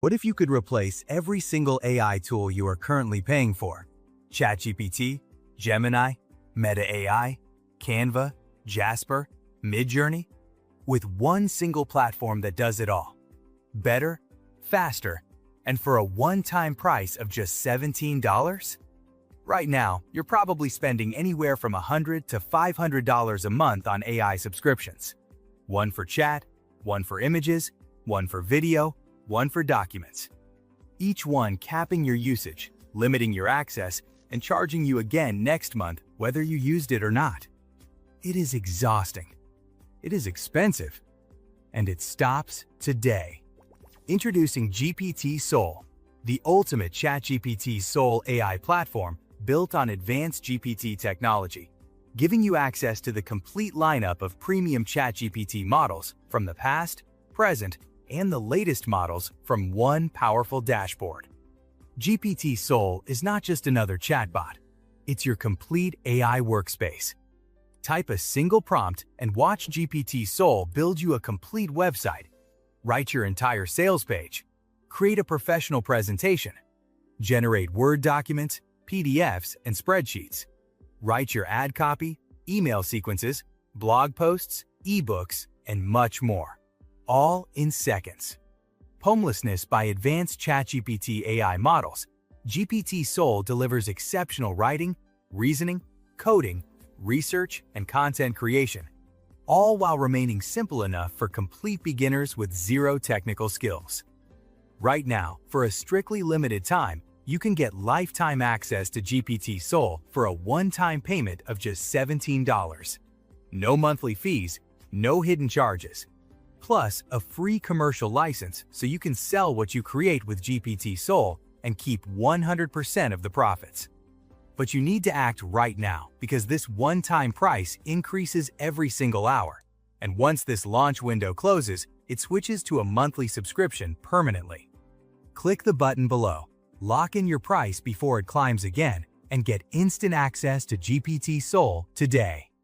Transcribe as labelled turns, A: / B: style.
A: What if you could replace every single AI tool you are currently paying for? ChatGPT, Gemini, Meta AI, Canva, Jasper, MidJourney? With one single platform that does it all. Better, faster, and for a one-time price of just $17? Right now, you're probably spending anywhere from $100 to $500 a month on AI subscriptions. One for chat, one for images, one for video, one for documents. Each one capping your usage, limiting your access, and charging you again next month whether you used it or not. It is exhausting. It is expensive. And it stops today. Introducing GPT Sol, the ultimate ChatGPT Sol AI platform built on advanced GPT technology, giving you access to the complete lineup of premium ChatGPT models from the past, present, and the latest models from one powerful dashboard. GPT Sol is not just another chatbot. It's your complete AI workspace. Type a single prompt and watch GPT Sol build you a complete website, write your entire sales page, create a professional presentation, generate Word documents, PDFs, and spreadsheets, write your ad copy, email sequences, blog posts, ebooks, and much more, all in seconds. Homelessness by advanced ChatGPT AI models, GPT Sol delivers exceptional writing, reasoning, coding, research, and content creation, all while remaining simple enough for complete beginners with zero technical skills. Right now, for a strictly limited time, you can get lifetime access to GPT Sol for a one-time payment of just $17. No monthly fees, no hidden charges. Plus, a free commercial license so you can sell what you create with GPT Sol and keep 100% of the profits. But you need to act right now because this one-time price increases every single hour. And once this launch window closes, it switches to a monthly subscription permanently. Click the button below, lock in your price before it climbs again, and get instant access to GPT Sol today.